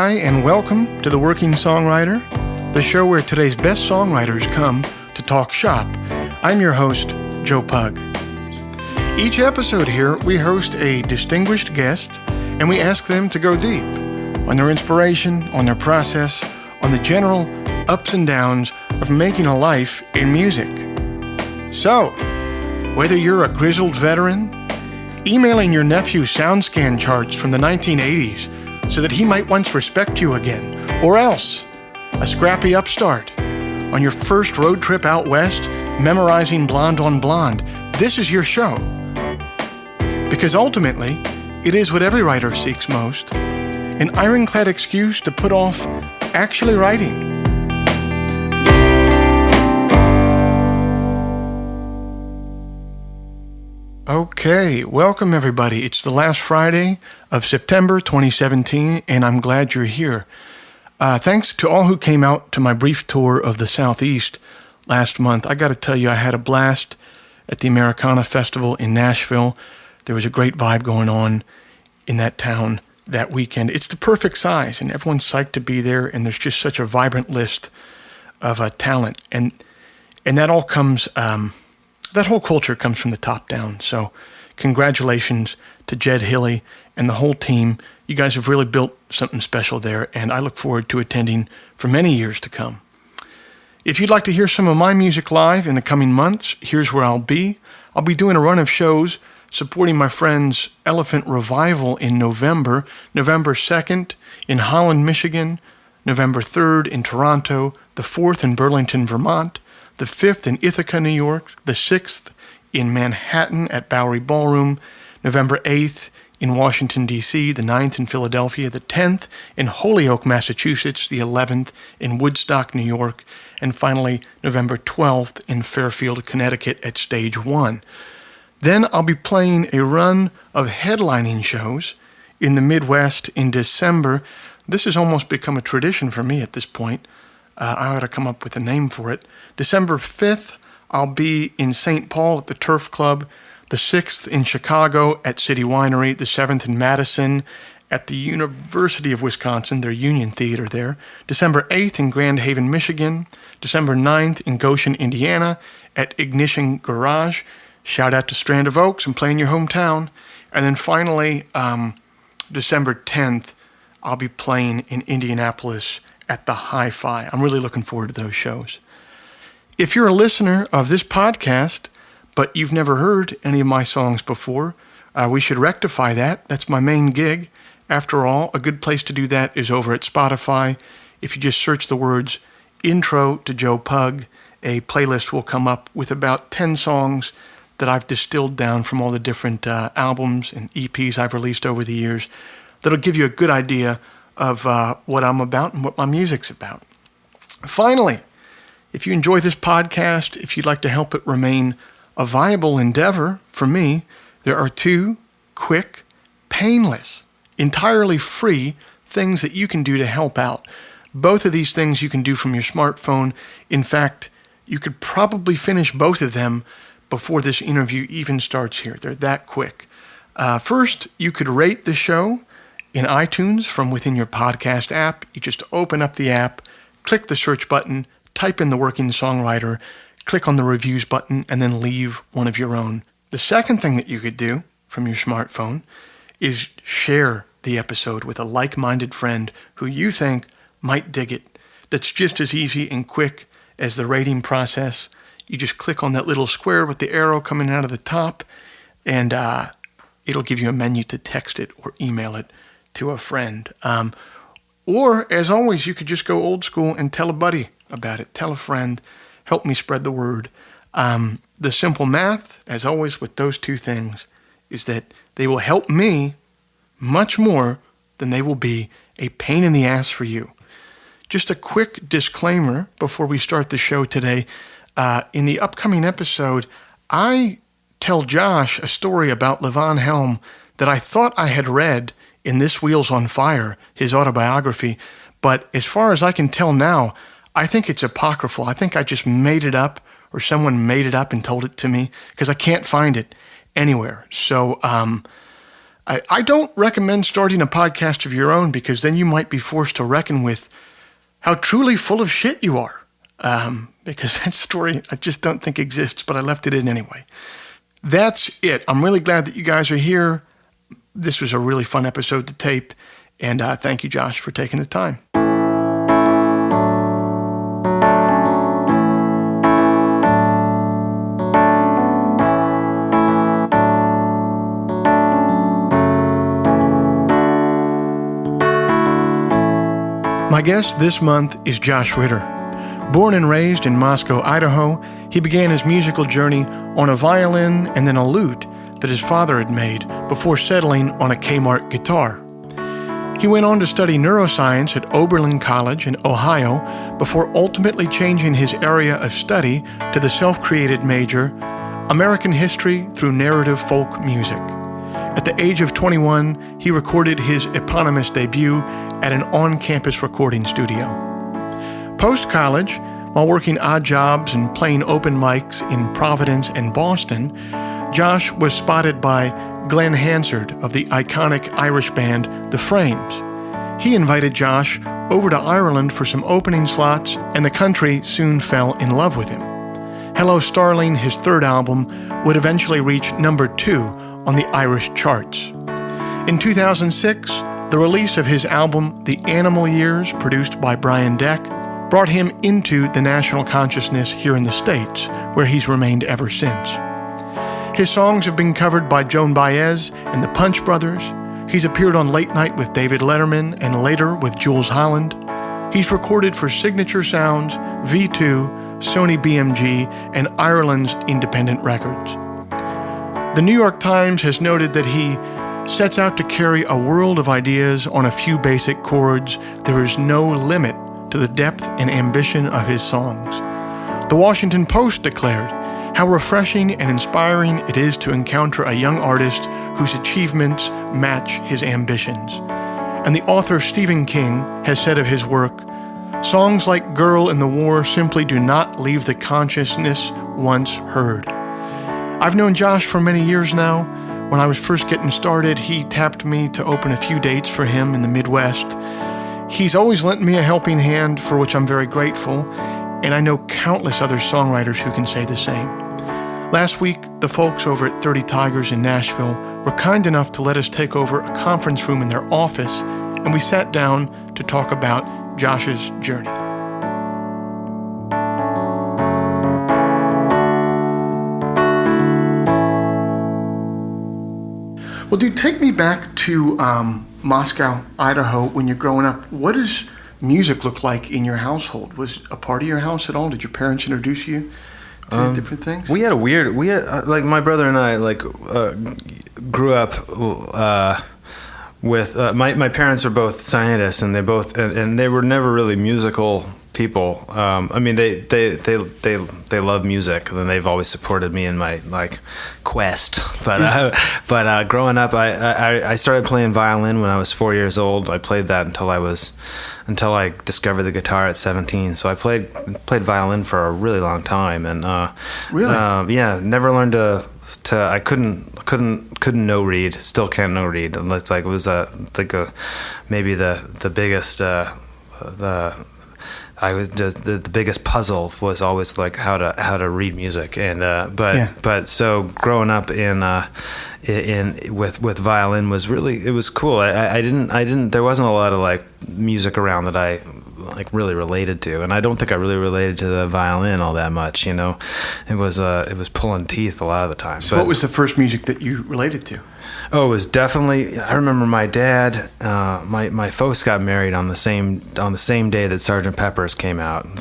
Hi, and welcome to The Working Songwriter, the show where today's best songwriters come to talk shop. I'm your host, Joe Pug. Each episode here, we host a distinguished guest, and we ask them to go deep on their inspiration, on their process, on the general ups and downs of making a life in music. So, whether you're a grizzled veteran, emailing your nephew SoundScan charts from the 1980s so that he might once respect you again, or else a scrappy upstart on your first road trip out west memorizing Blonde on Blonde, this is your show. Because ultimately, it is what every writer seeks most, an ironclad excuse to put off actually writing. Okay, welcome everybody. It's the last Friday of September 2017, and I'm glad you're here. Thanks to all who came out to my brief tour of the Southeast last month. I got to tell you, I had a blast at the Americana Festival in Nashville. There was a great vibe going on in that town that weekend. It's the perfect size, and everyone's psyched to be there, and there's just such a vibrant list of talent. And that all comes... That whole culture comes from the top down. So congratulations to Jed Hilly and the whole team. You guys have really built something special there, and I look forward to attending for many years to come. If you'd like to hear some of my music live in the coming months, here's where I'll be. I'll be doing a run of shows supporting my friends Elephant Revival in November 2nd in Holland, Michigan, November 3rd in Toronto, the 4th in Burlington, Vermont, the 5th in Ithaca, New York, the 6th in Manhattan at Bowery Ballroom, November 8th in Washington, D.C., the 9th in Philadelphia, the 10th in Holyoke, Massachusetts, the 11th in Woodstock, New York, and finally November 12th in Fairfield, Connecticut at Stage 1. Then I'll be playing a run of headlining shows in the Midwest in December. This has almost become a tradition for me at this point. I ought to come up with a name for it. December 5th, I'll be in St. Paul at the Turf Club, the 6th in Chicago at City Winery, the 7th in Madison at the University of Wisconsin, their Union Theater there, December 8th in Grand Haven, Michigan, December 9th in Goshen, Indiana at Ignition Garage. Shout out to Strand of Oaks and play in your hometown. And then finally, December 10th, I'll be playing in Indianapolis at the Hi-Fi. I'm really looking forward to those shows. If you're a listener of this podcast, but you've never heard any of my songs before, we should rectify that. That's my main gig. After all, a good place to do that is over at Spotify. If you just search the words Intro to Joe Pug, a playlist will come up with about 10 songs that I've distilled down from all the different albums and EPs I've released over the years. That'll give you a good idea of what I'm about and what my music's about. Finally, if you enjoy this podcast, if you'd like to help it remain a viable endeavor for me, there are 2 quick, painless, entirely free things that you can do to help out. Both of these things you can do from your smartphone. In fact, you could probably finish both of them before this interview even starts here. They're that quick. First, you could rate the show in iTunes from within your podcast app. You just open up the app, click the search button, type in The Working Songwriter, click on the reviews button, and then leave one of your own. The second thing that you could do from your smartphone is share the episode with a like-minded friend who you think might dig it. That's just as easy and quick as the rating process. You just click on that little square with the arrow coming out of the top, and it'll give you a menu to text it or email it to a friend. Or, as always, you could just go old school and tell a buddy about it. Tell a friend. Help me spread the word. The simple math, as always with those 2 things, is that they will help me much more than they will be a pain in the ass for you. Just a quick disclaimer before we start the show today. In the upcoming episode, I tell Josh a story about Levon Helm that I thought I had read in This Wheel's on Fire, his autobiography, but as far as I can tell now, I think it's apocryphal. I think I just made it up, or someone made it up and told it to me, because I can't find it anywhere. So I don't recommend starting a podcast of your own because then you might be forced to reckon with how truly full of shit you are. Because that story I just don't think exists, but I left it in anyway. That's it. I'm really glad that you guys are here. This was a really fun episode to tape, and thank you, Josh, for taking the time. My guest this month is Josh Ritter. Born and raised in Moscow, Idaho, he began his musical journey on a violin and then a lute that his father had made before settling on a Kmart guitar. He went on to study neuroscience at Oberlin College in Ohio before ultimately changing his area of study to the self-created major, American History through Narrative Folk Music. At the age of 21, he recorded his eponymous debut at an on-campus recording studio. Post-college, while working odd jobs and playing open mics in Providence and Boston, Josh was spotted by Glenn Hansard of the iconic Irish band The Frames. He invited Josh over to Ireland for some opening slots, and the country soon fell in love with him. Hello Starling, his third album, would eventually reach number 2 on the Irish charts. In 2006, the release of his album The Animal Years, produced by Brian Deck, brought him into the national consciousness here in the States, where he's remained ever since. His songs have been covered by Joan Baez and the Punch Brothers. He's appeared on Late Night with David Letterman and later with Jules Holland. He's recorded for Signature Sounds, V2, Sony BMG, and Ireland's Independent Records. The New York Times has noted that he sets out to carry a world of ideas on a few basic chords. There is no limit to the depth and ambition of his songs. The Washington Post declared how refreshing and inspiring it is to encounter a young artist whose achievements match his ambitions. And the author Stephen King has said of his work, songs like Girl in the War simply do not leave the consciousness once heard. I've known Josh for many years now. When I was first getting started, he tapped me to open a few dates for him in the Midwest. He's always lent me a helping hand, for which I'm very grateful, and I know countless other songwriters who can say the same. Last week, the folks over at 30 Tigers in Nashville were kind enough to let us take over a conference room in their office, and we sat down to talk about Josh's journey. Well, dude, take me back to Moscow, Idaho, when you're growing up. What does music look like in your household? Was a part of your house at all? Did your parents introduce you to different things? We had like my brother and I grew up with my parents are both scientists, and they were never really musical people. I mean, they love music, and they've always supported me in my quest. But growing up, I started playing violin when I was 4 years old. I played that until I discovered the guitar at 17. So I played violin for a really long time, and really, never learned to. I couldn't no read. Still can't no read. And it's like it was maybe the biggest I was just the biggest puzzle was always like how to read music, and but so growing up in with violin was it was cool. I didn't there wasn't a lot of music around that I really related to, and I don't think I really related to the violin all that much. It was pulling teeth a lot of the time. So what was the first music that you related to? Oh, it was definitely. I remember my dad. My folks got married on the same day that Sgt. Pepper's came out, and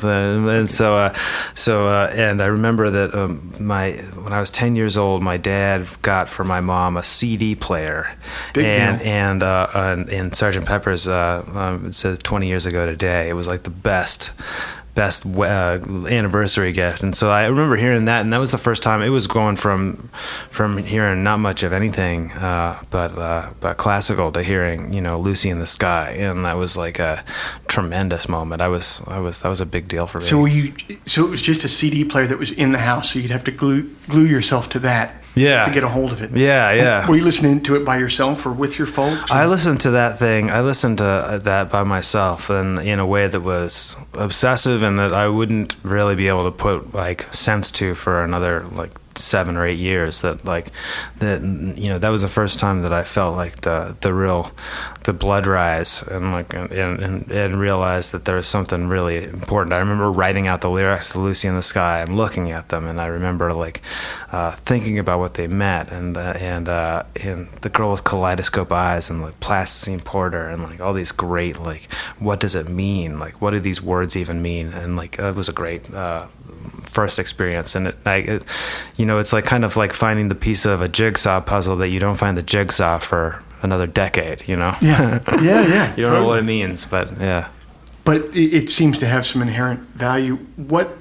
I remember that when I was 10 years old, my dad got for my mom a CD player. Big deal. And Sgt. Pepper's it says 20 years ago today. It was like the best anniversary gift, and so I remember hearing that, and that was the first time. It was going from hearing not much of anything but classical to hearing Lucy in the Sky, and that was like a tremendous moment. That was a big deal for me. So it was just a CD player that was in the house, so you'd have to glue yourself to that. to get a hold of it. Yeah. Were you listening to it by yourself or with your folks? I listened to that by myself, and in a way that was obsessive and that I wouldn't really be able to put like sense to for another like 7 or 8 years. That was the first time that I felt like the blood rise and realized that there was something really important. I remember writing out the lyrics to Lucy in the Sky and looking at them, and I remember like thinking about what they meant, and the girl with kaleidoscope eyes, and like plasticine porter, and like all these great like, what does it mean? Like, what do these words even mean? And like it was a great first experience, and it's like kind of like finding the piece of a jigsaw puzzle that you don't find the jigsaw for another decade, you know? Yeah. You don't know what it means, but yeah. But it seems to have some inherent value. What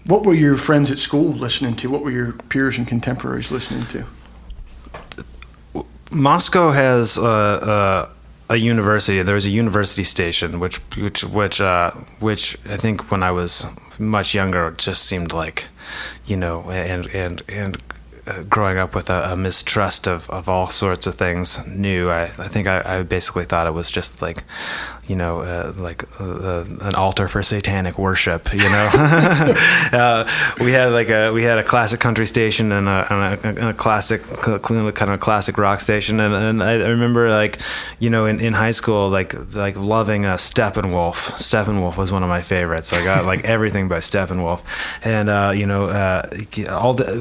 were your friends at school listening to? What were your peers and contemporaries listening to? Moscow has a university. There was a university station, which I think when I was much younger, it just seemed like, and growing up with a mistrust of all sorts of things new. I think I basically thought it was just like, an altar for satanic worship. We had a classic country station and a classic kind of classic rock station, and I remember in high school like loving Steppenwolf. Steppenwolf was one of my favorites. So I got like everything by Steppenwolf, and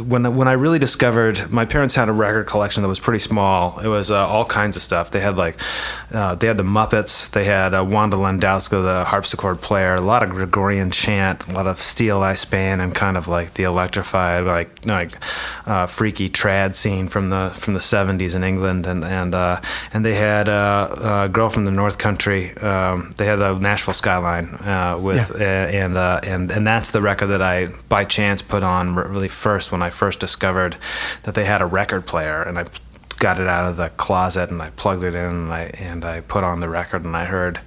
when I really discovered, my parents had a record collection that was pretty small. It was all kinds of stuff. They had they had the Muppets. They had Wanda Landowska, the harpsichord player, a lot of Gregorian chant, a lot of Steel Eye Span, and kind of like the electrified, freaky trad scene from the 70s in England, and they had a girl from the North Country. They had the Nashville Skyline and that's the record that I by chance put on really first when I first discovered that they had a record player, and I got it out of the closet and I plugged it in and I put on the record, and I heard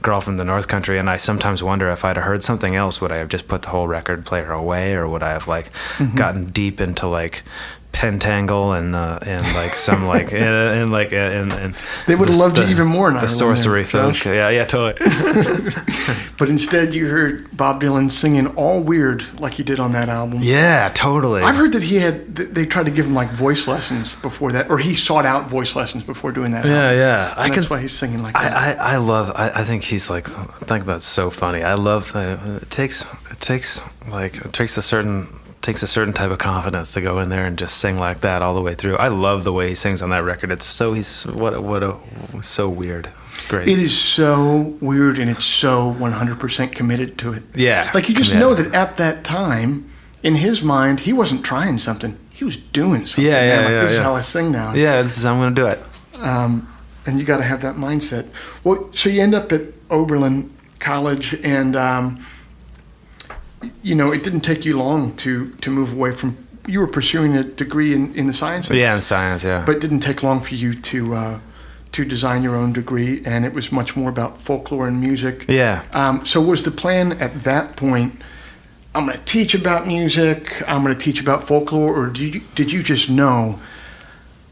Girl from the North Country, and I sometimes wonder if I'd have heard something else, would I have just put the whole record player away, or would I have gotten deep into like Pentangle and like some like and they would have loved you even more. The sorcery folk, yeah, totally. But instead, you heard Bob Dylan singing all weird like he did on that album. Yeah, totally. I've heard that they tried to give him like voice lessons before that, or he sought out voice lessons before doing that. Yeah. And that's why he's singing like that. I think he's like, I think that's so funny. I love it takes a certain type of confidence to go in there and just sing like that all the way through. I love the way he sings on that record. It's so so weird. Great. It is so weird, and it's so 100% committed to it. Yeah. Like you just know that at that time, in his mind, he wasn't trying something. He was doing something. This is how I sing now. Yeah, this is how I'm going to do it. And you got to have that mindset. Well, so you end up at Oberlin College, and it didn't take you long to move away from. You were pursuing a degree in the sciences. Yeah, in science, yeah. But it didn't take long for you to design your own degree, and it was much more about folklore and music. Yeah. So was the plan at that point, I'm going to teach about music, I'm going to teach about folklore, or did you just know,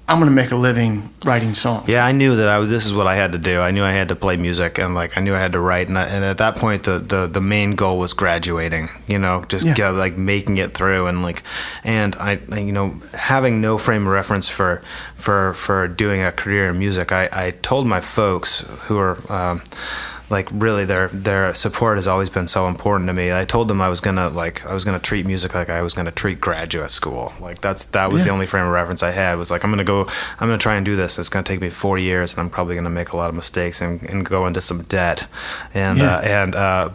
I'm going to make a living writing songs? Yeah, I knew that this is what I had to do. I knew I had to play music, and I knew I had to write. And at that point, the main goal was graduating. Making it through, and I having no frame of reference for doing a career in music. I told my folks, who are really their support has always been so important to me. I told them I was gonna treat music like I was gonna treat graduate school. That was the only frame of reference I had. Was I'm gonna try and do this. It's gonna take me 4 years, and I'm probably gonna make a lot of mistakes and go into some debt. I'm gonna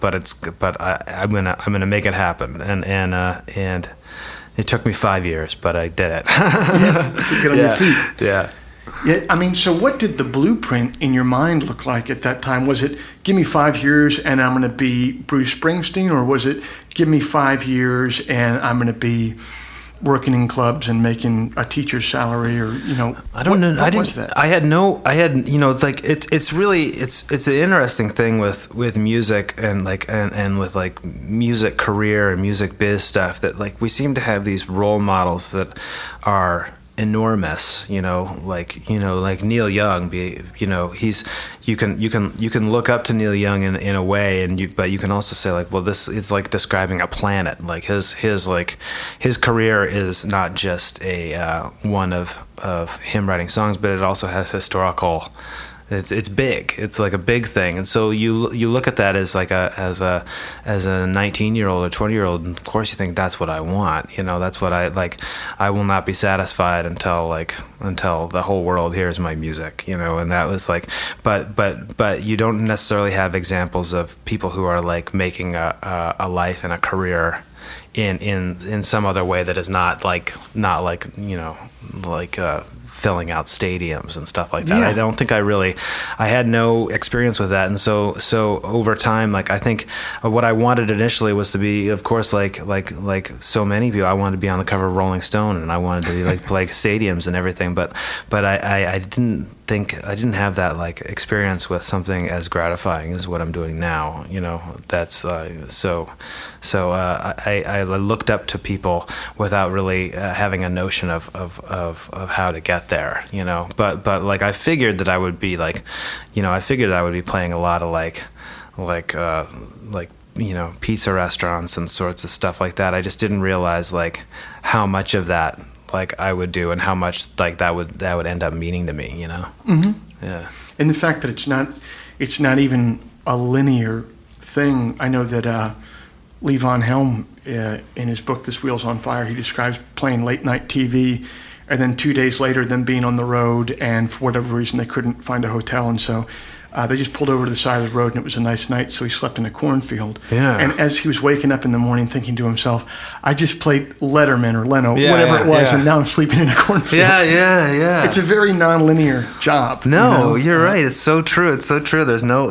make it happen. And it took me 5 years, but I did it. To get on your feet. Yeah. Yeah, I mean, so what did the blueprint in your mind look like at that time? Was it, give me 5 years and I'm going to be Bruce Springsteen, or was it, give me 5 years and I'm going to be working in clubs and making a teacher's salary, or I don't know. What was that? I had it's like it's really it's an interesting thing with music and with like music career and music biz stuff, that like we seem to have these role models that are enormous, like Neil Young. He's you can look up to Neil Young in a way, but you can also say like, well, this is like describing a planet. Like his career is not just a one of him writing songs, but it also has historical. It's big. It's like a big thing, and so you look at that as like as a 19-year-old or 20-year-old, and of course you think that's what I want. That's what I like. I will not be satisfied until the whole world hears my music. And that was like, but you don't necessarily have examples of people who are like making a life and a career in some other way that is not like filling out stadiums and stuff like that. Yeah. I don't think I had no experience with that. And so over time, like, I think what I wanted initially was to be, of course, like so many people, I wanted to be on the cover of Rolling Stone, and I wanted to be like play stadiums and everything. But I didn't have that like experience with something as gratifying as what I'm doing now. That's I looked up to people without really having a notion of how to get there, but like I figured that I would be like, I figured I would be playing a lot of like pizza restaurants and sorts of stuff like that. I just didn't realize like how much of that like I would do, and how much like that would end up meaning to me, Mm-hmm. Yeah. And the fact that it's not even a linear thing. I know that Lee Von Helm, in his book This Wheel's on Fire, he describes playing late night TV, and then 2 days later them being on the road, and for whatever reason they couldn't find a hotel, and so they just pulled over to the side of the road, and it was a nice night, so he slept in a cornfield. Yeah. And as he was waking up in the morning thinking to himself, I just played Letterman or Leno, Yeah, whatever it was, yeah. and now I'm sleeping in a cornfield. Yeah. It's a very non-linear job. No, you're right. It's so true. There's no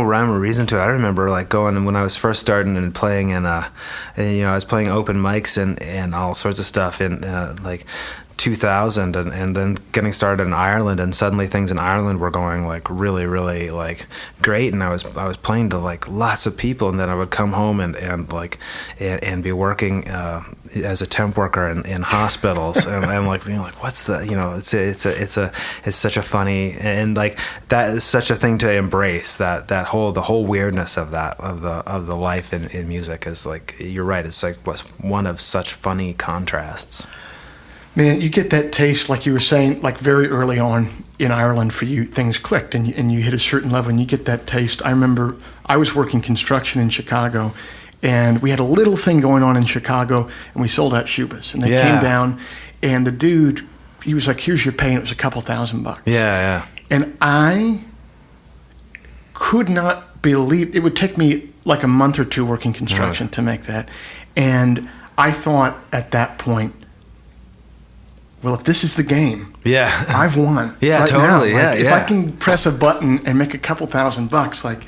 rhyme or reason to it. I remember like going when I was first starting and playing I was playing open mics and all sorts of stuff in like 2000, and then getting started in Ireland, and suddenly things in Ireland were going like really, really like great, and I was playing to like lots of people, and then I would come home and be working as a temp worker in hospitals, and like being like, what's the it's such a funny, and like that is such a thing to embrace, the whole weirdness of that of the life in music is like, you're right, it's like one of such funny contrasts. Man, you get that taste, like you were saying, like very early on in Ireland for you, things clicked and you hit a certain level and you get that taste. I remember I was working construction in Chicago, and we had a little thing going on in Chicago, and we sold out Shubas. And they came down, and the dude, he was like, here's your pay, and it was a couple $1,000. Yeah. And I could not believe, it would take me like a month or two working construction to make that. And I thought at that point, well, if this is the game, I've won. Yeah, right totally. Now. Like, if I can press a button and make a couple $1,000, like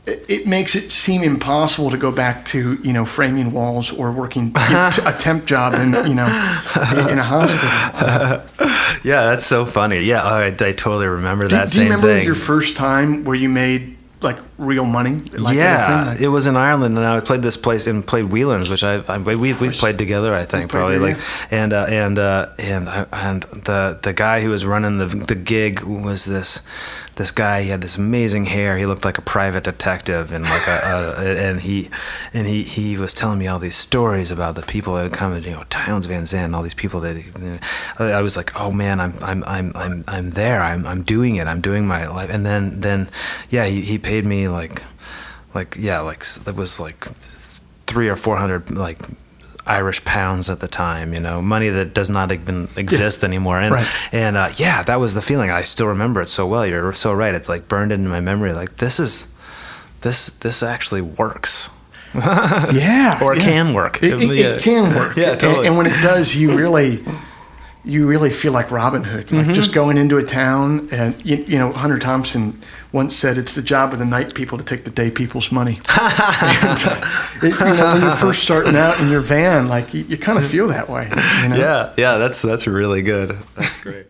it makes it seem impossible to go back to framing walls or working a temp job in in a hospital. Yeah, that's so funny. Yeah, I totally remember that. Do you remember thing. your first time where you made like real money? Like it was in Ireland, and I played this place and played Whelan's, which we've played together, I think, probably like, and the guy who was running the gig was this guy. He had this amazing hair. He looked like a private detective, and like and he was telling me all these stories about the people that had come, Townes Van Zandt, all these people that I was like, oh man, I'm there. I'm doing it. I'm doing my life. And then he paid me like it was like 300 or 400 like Irish pounds at the time, money that does not even exist anymore. And that was the feeling. I still remember it so well. You're so right. It's like burned into my memory. Like this actually works. Or it can work. It can work. Yeah, totally. And when it does, you really feel like Robin Hood, like just going into a town. And Hunter Thompson, once said, it's the job of the night people to take the day people's money. And, when you're first starting out in your van, like you kind of feel that way. Yeah, that's really good. That's great.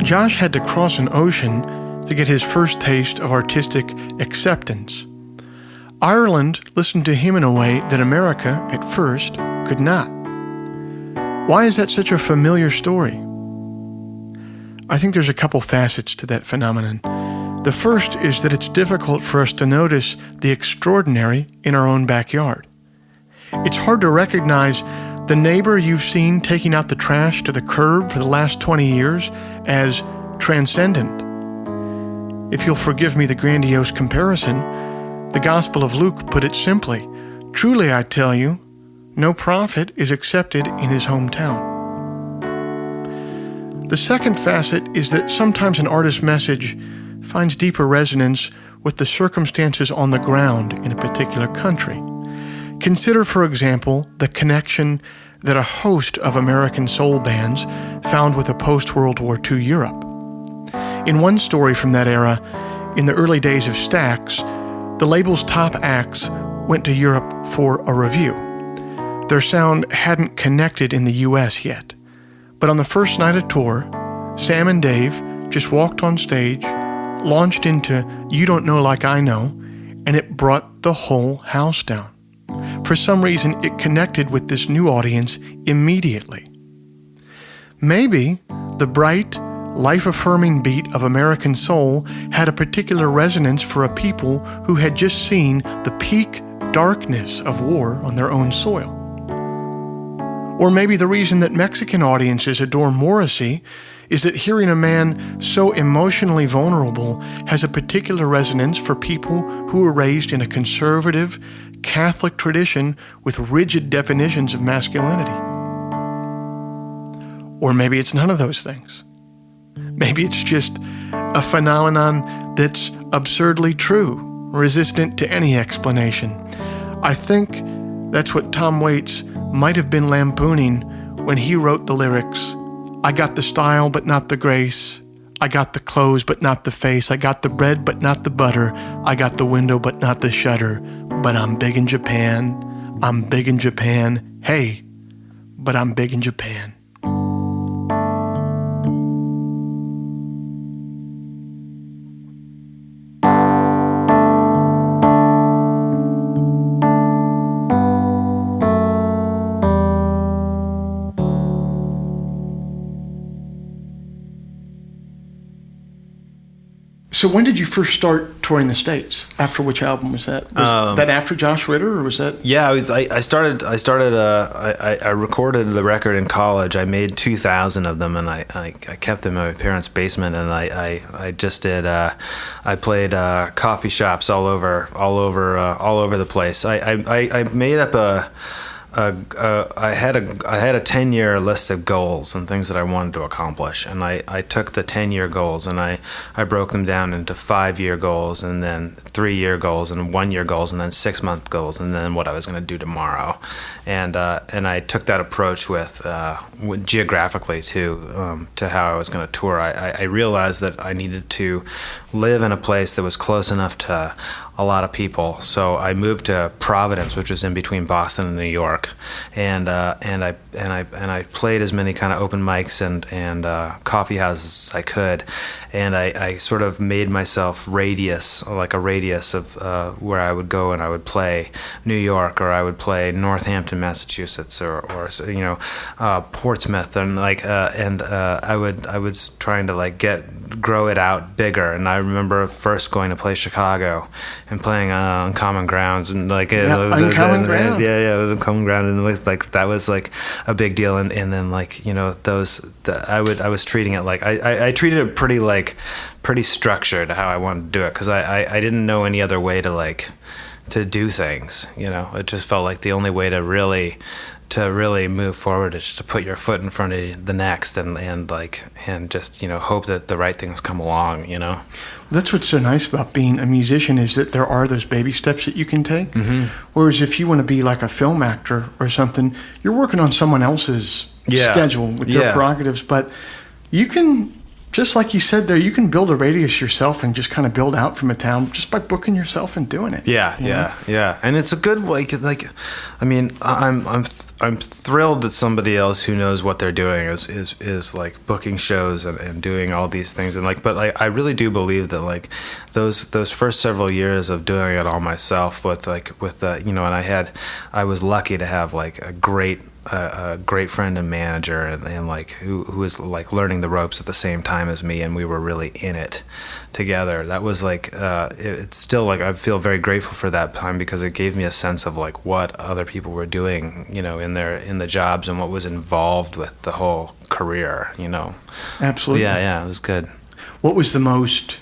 Josh had to cross an ocean to get his first taste of artistic acceptance. Ireland listened to him in a way that America, at first, could not. Why is that such a familiar story? I think there's a couple facets to that phenomenon. The first is that it's difficult for us to notice the extraordinary in our own backyard. It's hard to recognize the neighbor you've seen taking out the trash to the curb for the last 20 years as transcendent. If you'll forgive me the grandiose comparison, the Gospel of Luke put it simply, "Truly I tell you, no prophet is accepted in his hometown." The second facet is that sometimes an artist's message finds deeper resonance with the circumstances on the ground in a particular country. Consider, for example, the connection that a host of American soul bands found with a post-World War II Europe. In one story from that era, in the early days of Stax, the label's top acts went to Europe for a review. Their sound hadn't connected in the U.S. yet, but on the first night of tour, Sam and Dave just walked on stage, launched into You Don't Know Like I Know, and it brought the whole house down. For some reason, it connected with this new audience immediately. Maybe the bright, life-affirming beat of American soul had a particular resonance for a people who had just seen the peak darkness of war on their own soil. Or maybe the reason that Mexican audiences adore Morrissey is that hearing a man so emotionally vulnerable has a particular resonance for people who were raised in a conservative, Catholic tradition with rigid definitions of masculinity. Or maybe it's none of those things. Maybe it's just a phenomenon that's absurdly true, resistant to any explanation. I think that's what Tom Waits might have been lampooning when he wrote the lyrics, "I got the style but not the grace. I got the clothes but not the face. I got the bread but not the butter. I got the window but not the shutter. But I'm big in Japan. I'm big in Japan. Hey, but I'm big in Japan." So when did you first start touring the States? After which album was that? Was that after Josh Ritter, or was that? Yeah, I recorded the record in college. I made 2,000 of them, and I kept them in my parents' basement. And I just did. I played coffee shops all over the place. I made up I had a 10-year list of goals and things that I wanted to accomplish, and I took the 10-year goals and I broke them down into 5-year goals, and then 3-year goals, and 1-year goals, and then 6-month goals, and then what I was going to do tomorrow, and I took that approach with geographically to how I was going to tour. I realized that I needed to live in a place that was close enough to a lot of people, so I moved to Providence, which is in between Boston and New York, and I played as many kind of open mics and coffee houses as I could, and I sort of made myself a radius of where I would go, and I would play New York, or I would play Northampton, Massachusetts, or Portsmouth, and I was trying to grow it out bigger. And I remember first going to play Chicago and playing on Uncommon Grounds, and like Uncommon Ground. Yeah, it was Uncommon Ground, and it was like that was like a big deal. And then like I was treating it like I treated it pretty structured how I wanted to do it, because I didn't know any other way to do things. It just felt like the only way to really move forward is to put your foot in front of the next and just hope that the right things come along. That's what's so nice about being a musician, is that there are those baby steps that you can take. Mm-hmm. Whereas if you want to be like a film actor or something, you're working on someone else's schedule with their prerogatives. But you can, just like you said there, you can build a radius yourself and just kind of build out from a town just by booking yourself and doing it. Yeah. And it's a good I mean, I'm thrilled that somebody else who knows what they're doing is like booking shows and doing all these things, and but I really do believe that like those first several years of doing it all myself with and I was lucky to have like a great friend and manager and like who was like learning the ropes at the same time as me, and we were really in it together. That was like it's still like I feel very grateful for that time, because it gave me a sense of like what other people were doing in the jobs and what was involved with the whole career. Absolutely. Yeah, it was good. What was the most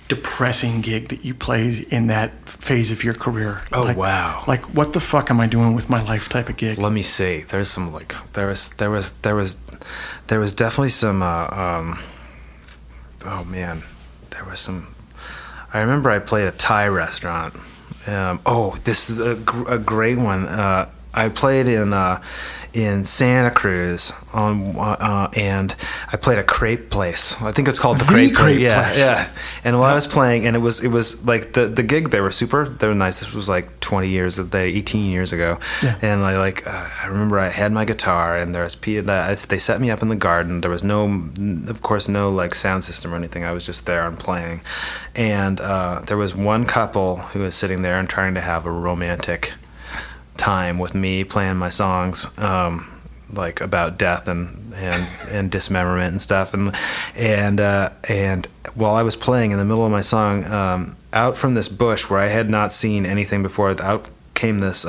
depressing gig that you played in that phase of your career? Wow. Like, what the fuck am I doing with my life type of gig? Let me see. There's some there was definitely some oh man, there was some. I remember I played a Thai restaurant. This is a great one. I played in Santa Cruz and I played a crepe place. I think it's called the crepe place. Yeah. And while I was playing, and it was like the gig, they were nice. This was like 18 years ago. Yeah. And I remember I had my guitar, and they set me up in the garden. There was of course no like sound system or anything. I was just there and playing. And there was one couple who was sitting there and trying to have a romantic time with me playing my songs like about death and dismemberment and stuff, and while I was playing, in the middle of my song, out from this bush where I had not seen anything before, out came this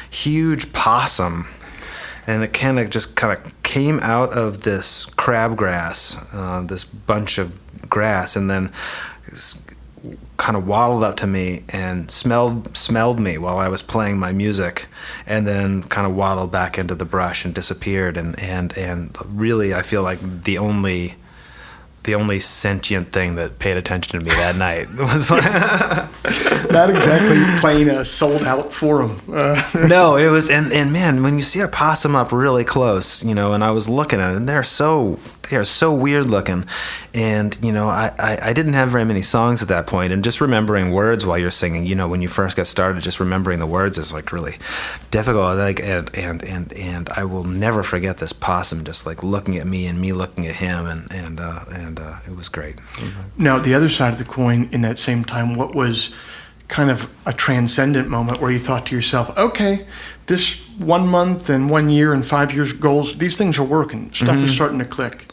huge possum, and it kind of came out of this crabgrass, this bunch of grass, and then kind of waddled up to me and smelled me while I was playing my music, and then kind of waddled back into the brush and disappeared. And really, I feel like the only sentient thing that paid attention to me that night was like not exactly playing a sold out forum. No, it was, and man, when you see a possum up really close, and I was looking at it, and they are so weird looking, and I didn't have very many songs at that point, and just remembering words while you're singing, when you first get started, just remembering the words is like really difficult. And I will never forget this possum just like looking at me and me looking at him, and it was great. Now, the other side of the coin, in that same time, what was kind of a transcendent moment where you thought to yourself, okay, this 1 month and 1 year and 5 years goals, these things are working. Stuff is starting to click.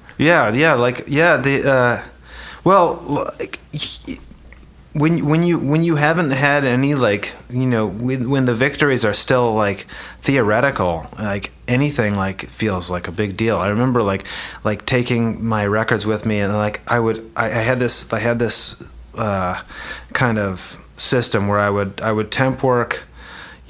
When you haven't had any when the victories are still like theoretical, like anything like feels like a big deal. I remember like taking my records with me, and like I had this kind of system where I would temp work,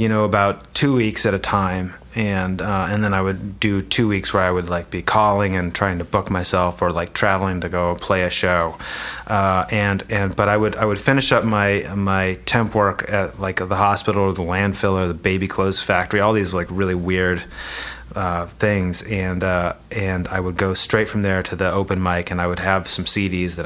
about 2 weeks at a time, and then I would do 2 weeks where I would like be calling and trying to book myself, or like traveling to go play a show, but I would finish up my temp work at like the hospital or the landfill or the baby clothes factory, all these like really weird things, and I would go straight from there to the open mic, and I would have some CDs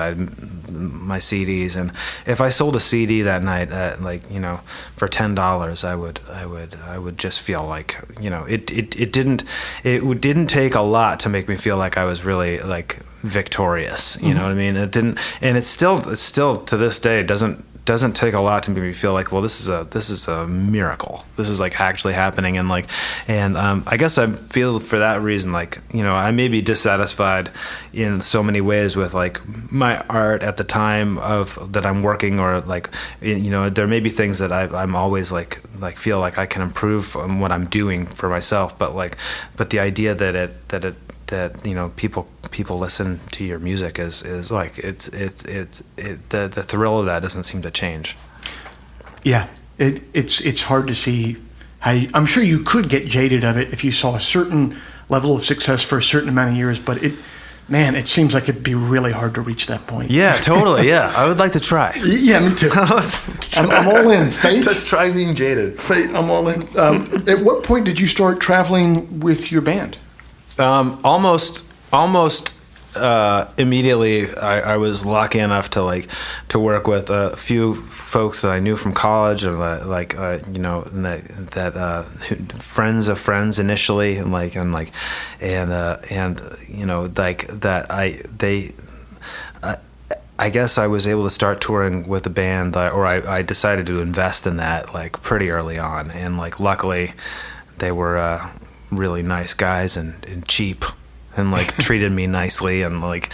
my CDs, and if I sold a CD that night at for $10, I would just feel like it didn't take a lot to make me feel like I was really like victorious, you know what I mean? It didn't, and it's still to this day doesn't doesn't take a lot to make me feel like, well, this is a miracle. This is like actually happening, and I guess I feel for that reason, like, I may be dissatisfied in so many ways with like my art at the time of that I'm working, or like, there may be things that I'm always like feel like I can improve on what I'm doing for myself, but the idea that people listen to your music is like the thrill of that doesn't seem to change. Yeah, it's hard to see how I'm sure you could get jaded of it if you saw a certain level of success for a certain amount of years, but it seems like it'd be really hard to reach that point. Yeah, totally. Yeah, I would like to try. Yeah, me too. I'm all in. Fate. Let's try being jaded. Fate. I'm all in. At what point did you start traveling with your band? Almost immediately. I was lucky enough to work with a few folks that I knew from college, and friends of friends initially, I guess I was able to start touring with the band, or I decided to invest in that like pretty early on, and like luckily they were really nice guys and cheap, and like treated me nicely, and but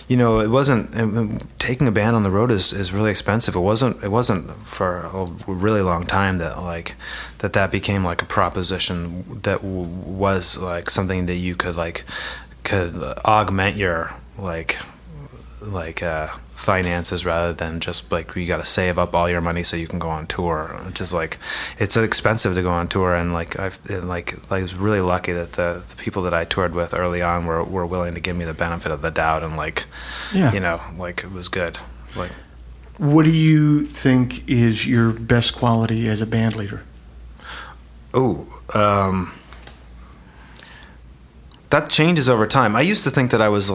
it wasn't, taking a band on the road is really expensive. It wasn't for a really long time that became like a proposition that was like something that you could augment your finances, rather than just like you got to save up all your money so you can go on tour. Just like it's expensive to go on tour, and I was really lucky that the people that I toured with early on were willing to give me the benefit of the doubt, and it was good. What do you think is your best quality as a band leader? That changes over time. I used to think that I was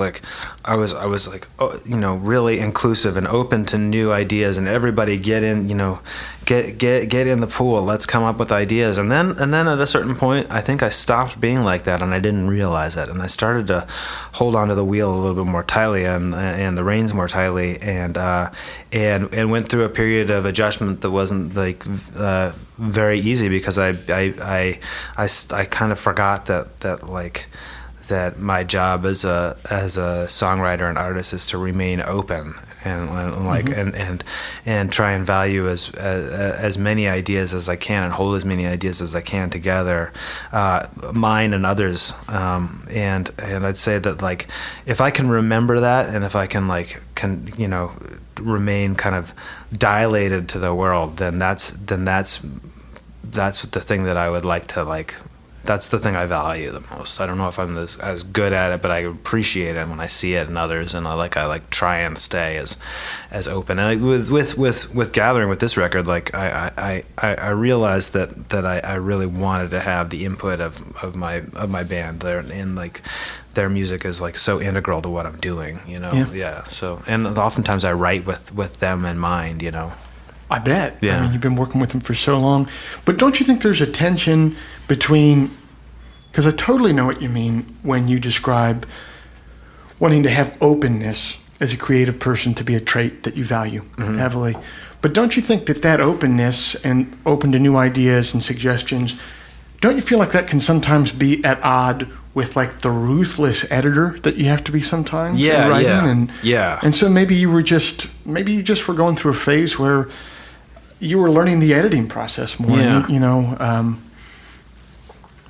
really inclusive and open to new ideas, and everybody get in the pool. Let's come up with ideas. And then at a certain point, I think I stopped being like that, and I didn't realize it. And I started to hold onto the wheel a little bit more tightly, and the reins more tightly, and went through a period of adjustment that wasn't very easy, because I kind of forgot that my job as a songwriter and artist is to remain open and try and value as many ideas as I can, and hold as many ideas as I can together, mine and others. And I'd say that if I can remember that, and if I can remain kind of dilated to the world, then that's the thing that I would like to that's the thing I value the most. I don't know if I'm as good at it, but I appreciate it when I see it in others, and I try and stay as open. And with Gathering, with this record, I realized that I really wanted to have the input of my band there, and their music is so integral to what I'm doing, Yeah. So, and oftentimes I write with them in mind, I bet. Yeah. I mean, you've been working with them for so long. But don't you think there's a tension between, because I totally know what you mean when you describe wanting to have openness as a creative person to be a trait that you value heavily. But don't you think that openness and open to new ideas and suggestions, don't you feel like that can sometimes be at odd with the ruthless editor that you have to be sometimes? Yeah, in writing? yeah. And so maybe you just were going through a phase where you were learning the editing process more. Yeah.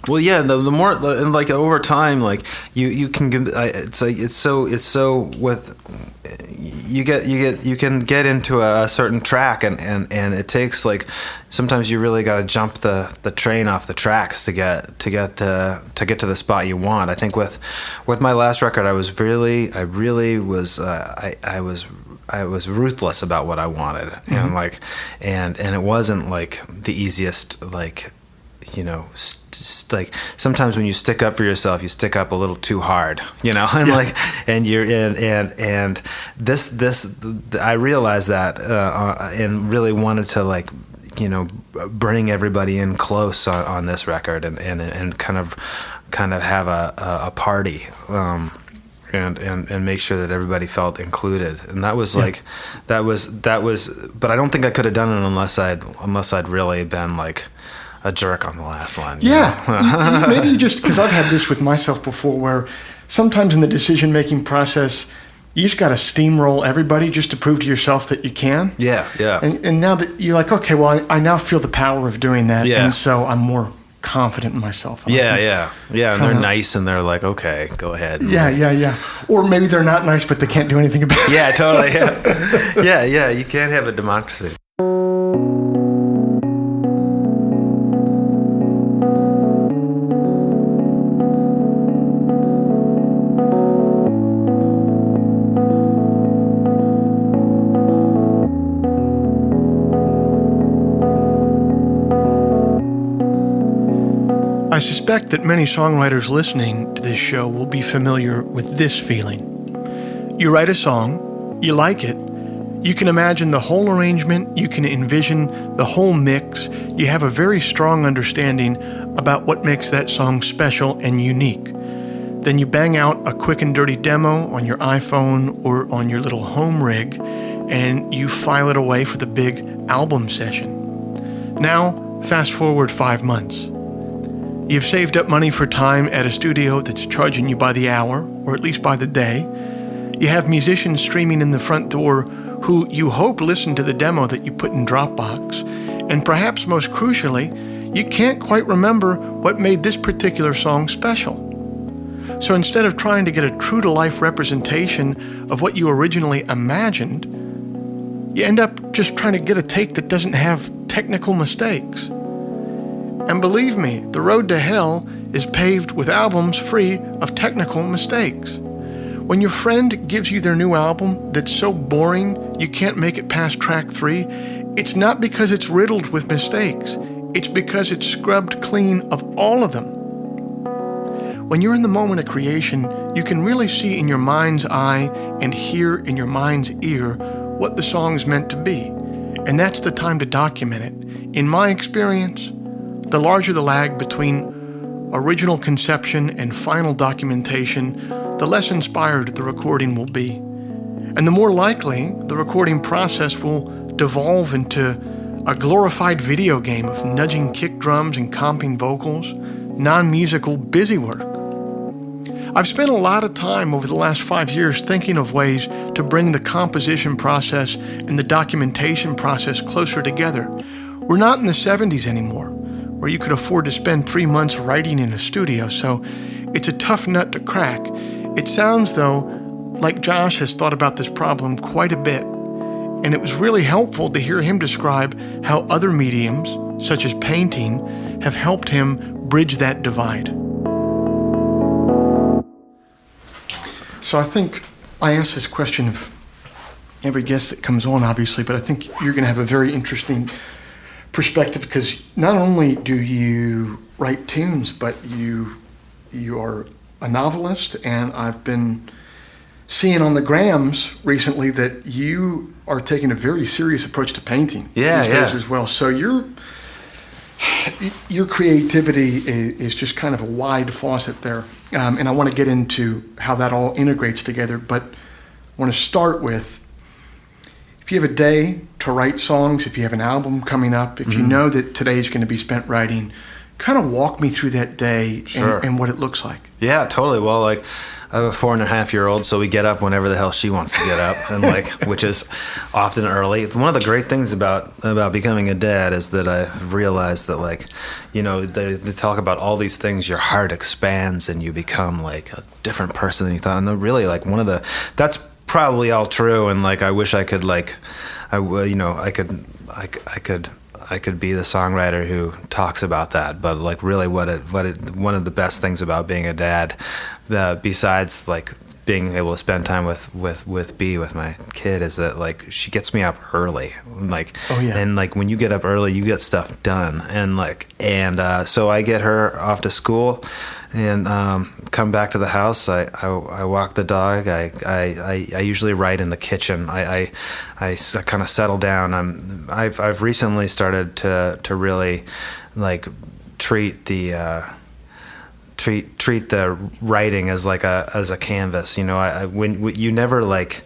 Well, yeah. The more, and over time, you can give. It's so with you can get into a certain track, and it takes sometimes you really got to jump the train off the tracks to get to the spot you want. I think with my last record, I was ruthless about what I wanted, and it wasn't the easiest, sometimes when you stick up for yourself, you stick up a little too hard, and this I realized that, and really wanted to bring everybody in close on this record, and kind of have a party. and make sure that everybody felt included. And that was like, that was, but I don't think I could have done it unless I'd really been like a jerk on the last one. Yeah. Maybe you just, because I've had this with myself before, where sometimes in the decision-making process, you just got to steamroll everybody just to prove to yourself that you can. Yeah. And now that you're like, okay, well, I now feel the power of doing that. Yeah. And so I'm more confident in myself. Yeah. And they're nice and they're like, okay, go ahead. Yeah. Or maybe they're not nice, but they can't do anything about it. Yeah, totally. Yeah. You can't have a democracy. I suspect that many songwriters listening to this show will be familiar with this feeling. You write a song, you like it, you can imagine the whole arrangement, you can envision the whole mix, you have a very strong understanding about what makes that song special and unique. Then you bang out a quick and dirty demo on your iPhone or on your little home rig, and you file it away for the big album session. Now, fast forward 5 months. You've saved up money for time at a studio that's charging you by the hour, or at least by the day. You have musicians streaming in the front door who you hope listen to the demo that you put in Dropbox. And perhaps most crucially, you can't quite remember what made this particular song special. So instead of trying to get a true-to-life representation of what you originally imagined, you end up just trying to get a take that doesn't have technical mistakes. And believe me, the road to hell is paved with albums free of technical mistakes. When your friend gives you their new album that's so boring you can't make it past track 3, it's not because it's riddled with mistakes. It's because it's scrubbed clean of all of them. When you're in the moment of creation, you can really see in your mind's eye and hear in your mind's ear what the song's meant to be. And that's the time to document it. In my experience, the larger the lag between original conception and final documentation, the less inspired the recording will be. And the more likely the recording process will devolve into a glorified video game of nudging kick drums and comping vocals, non-musical busy work. I've spent a lot of time over the last 5 years thinking of ways to bring the composition process and the documentation process closer together. We're not in the 70s anymore, where you could afford to spend 3 months writing in a studio, so it's a tough nut to crack. It sounds, though, like Josh has thought about this problem quite a bit, and it was really helpful to hear him describe how other mediums, such as painting, have helped him bridge that divide. So I think I ask this question of every guest that comes on, obviously, but I think you're going to have a very interesting perspective, because not only do you write tunes, but you are a novelist, and I've been seeing on the grams recently that you are taking a very serious approach to painting these days as well. So your creativity is just kind of a wide faucet there, and I want to get into how that all integrates together, but I want to start with, if you have a day to write songs, if you have an album coming up, if you know that today's going to be spent writing, kind of walk me through that day and what it looks like. Yeah, totally. Well, like, I have a 4.5-year-old, so we get up whenever the hell she wants to get up, and which is often early. One of the great things about becoming a dad is that I've realized that, they talk about all these things. Your heart expands, and you become like a different person than you thought. And really, that's probably all true. And I wish I could I could be the songwriter who talks about that, but really one of the best things about being a dad, besides being able to spend time with my kid, is that she gets me up early, and when you get up early, you get stuff done, and so I get her off to school, and come back to the house. I walk the dog. I usually write in the kitchen. I kind of settle down. I've recently started to really treat treat the writing as like a canvas. You know, when you never like.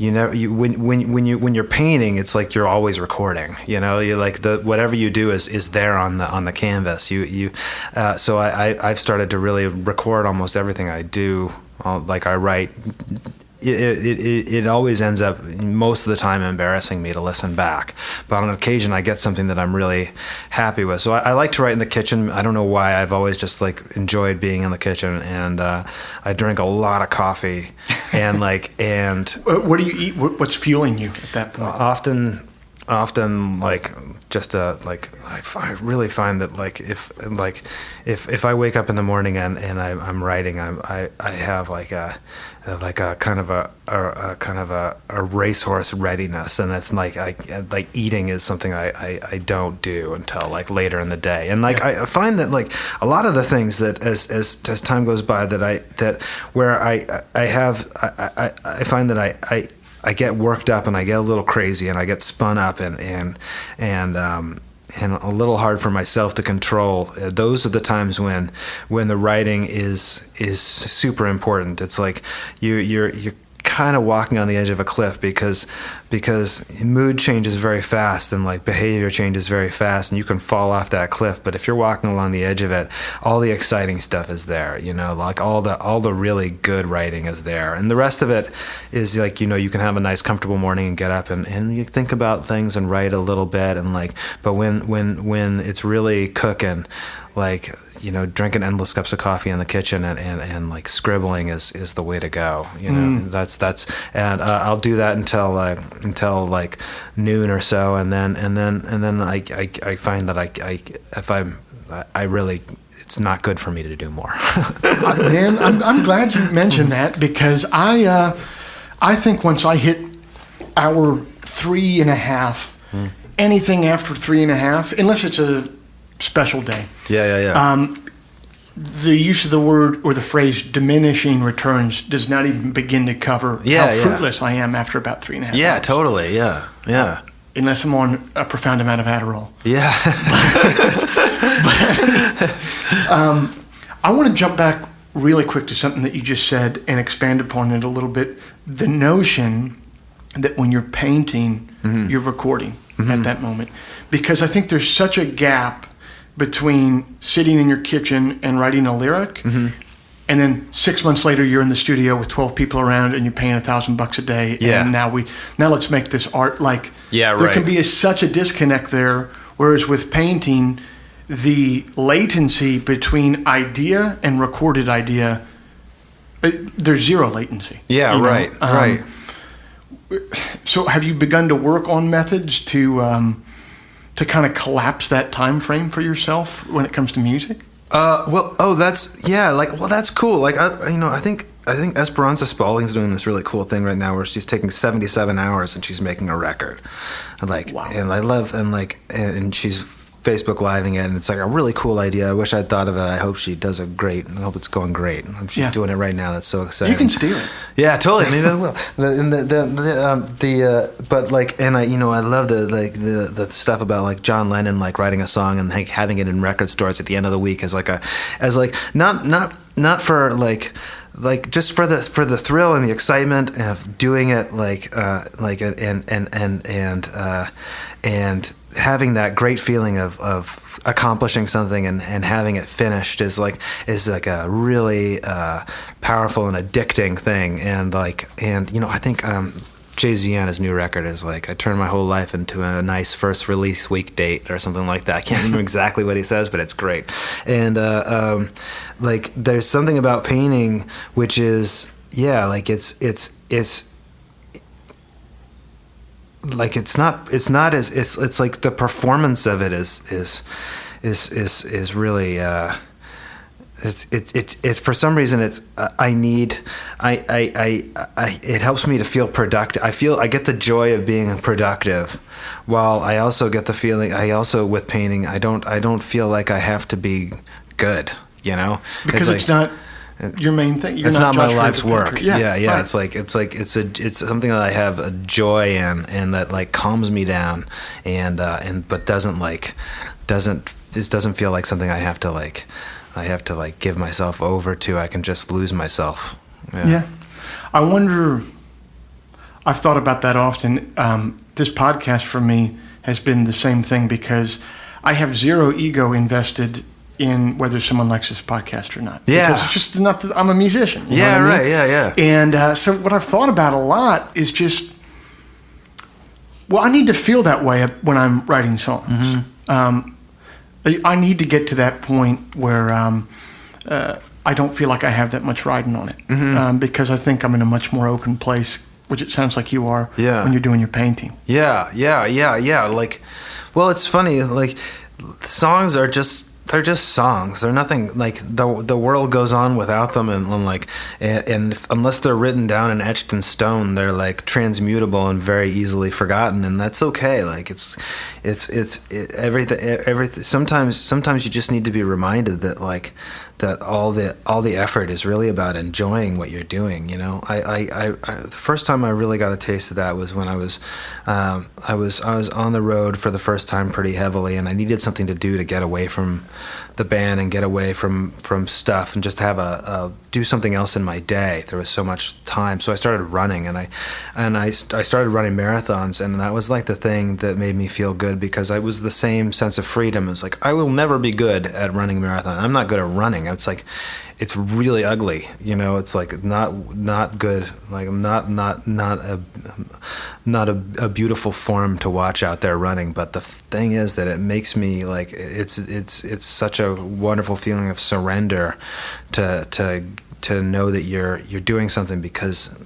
When you're painting, it's like you're always recording. You know, you like whatever you do is there on the canvas. So I've started to really record almost everything I do. Like I write. It always ends up most of the time embarrassing me to listen back, but on occasion I get something that I'm really happy with. So I like to write in the kitchen. I don't know why. I've always just like enjoyed being in the kitchen, and I drink a lot of coffee, and what do you eat? What's fueling you at that point? Often like just I really find that like if I wake up in the morning and I'm writing, I have like a kind of a racehorse readiness, and it's like eating is something I don't do until like later in the day. And like I find that like a lot of the things that as time goes by I find that I get worked up and I get a little crazy and I get spun up and a little hard for myself to control. Those are the times when the writing is super important. It's like you're kind of walking on the edge of a cliff because mood changes very fast and like behavior changes very fast, and you can fall off that cliff. But if you're walking along the edge of it, all the exciting stuff is there, you know, like all the really good writing is there, and the rest of it is like, you know, you can have a nice comfortable morning and get up and you think about things and write a little bit, and like, but when it's really cooking, like, you know, drinking endless cups of coffee in the kitchen and like scribbling is the way to go. You know, that's and I'll do that until like noon or so, and then I find that I really, it's not good for me to do more. Man, I'm glad you mentioned that, because I think once I hit hour 3.5, anything after 3.5, unless it's a special day. Yeah. The use of the word or the phrase diminishing returns does not even begin to cover how fruitless I am after about 3.5 hours. Yeah, totally. Yeah. Unless I'm on a profound amount of Adderall. Yeah. I want to jump back really quick to something that you just said and expand upon it a little bit. The notion that when you're painting, you're recording at that moment. Because I think there's such a gap between sitting in your kitchen and writing a lyric, and then 6 months later you're in the studio with 12 people around and you're paying $1,000 a day. Yeah. And now let's make this art. Like, yeah, there right. can be such a disconnect there. Whereas with painting, the latency between idea and recorded idea, there's zero latency. Yeah, you know? Right. So have you begun to work on methods to kind of collapse that time frame for yourself when it comes to music? That's cool. Like, I think Esperanza Spalding's doing this really cool thing right now where she's taking 77 hours and she's making a record. Wow. And I love, and she's Facebook living it, and it's like a really cool idea. I wish I'd thought of it. I hope she does I hope it's going great. She's doing it right now. That's so exciting. You can steal it. Yeah, totally. I mean, I will. But like, and I love the stuff about like John Lennon like writing a song and like having it in record stores at the end of the week as not for like just for the thrill and the excitement of doing it, and having that great feeling of accomplishing something and having it finished is like a really powerful and addicting thing. And I think Jay-Z on his new record is like, I turned my whole life into a nice first release week date or something like that. I can't remember exactly what he says, but it's great. And like, there's something about painting which is like it's like the performance of it is really it's for some reason it helps me to feel productive. I get the joy of being productive, while I also get the feeling with painting I don't feel like I have to be good, you know, because it's not your main thing. It's not my life's work. Yeah. Right. It's something that I have a joy in, and that like calms me down, and but doesn't feel like something I have to like I have to like give myself over to, I can just lose myself. Yeah. I wonder, I've thought about that often. This podcast for me has been the same thing because I have zero ego invested in whether someone likes this podcast or not. Yeah. Because it's just not that I'm a musician. You know what I mean? Yeah. And so what I've thought about a lot is just, well, I need to feel that way when I'm writing songs. I need to get to that point where I don't feel like I have that much riding on it. Because I think I'm in a much more open place, which it sounds like you are when you're doing your painting. Yeah. Like, well, it's funny, like, songs are just, they're just songs. They're nothing, like, the world goes on without them, and unless they're written down and etched in stone, they're like transmutable and very easily forgotten, and that's okay. Like, it's everything. Sometimes you just need to be reminded that, like, that all the effort is really about enjoying what you're doing. You know, I the first time I really got a taste of that was when I was on the road for the first time pretty heavily, and I needed something to do to get away from the band and get away from stuff and just have a do something else in my day. There was so much time, so I started running, and I started running marathons, and that was like the thing that made me feel good, because I was the same sense of freedom. It was like, I will never be good at running a marathon. I'm not good at running. It's like, it's really ugly, you know. It's like not good. Like, not a beautiful form to watch out there running. But the thing is that it makes me, like, it's such a wonderful feeling of surrender to know that you're doing something because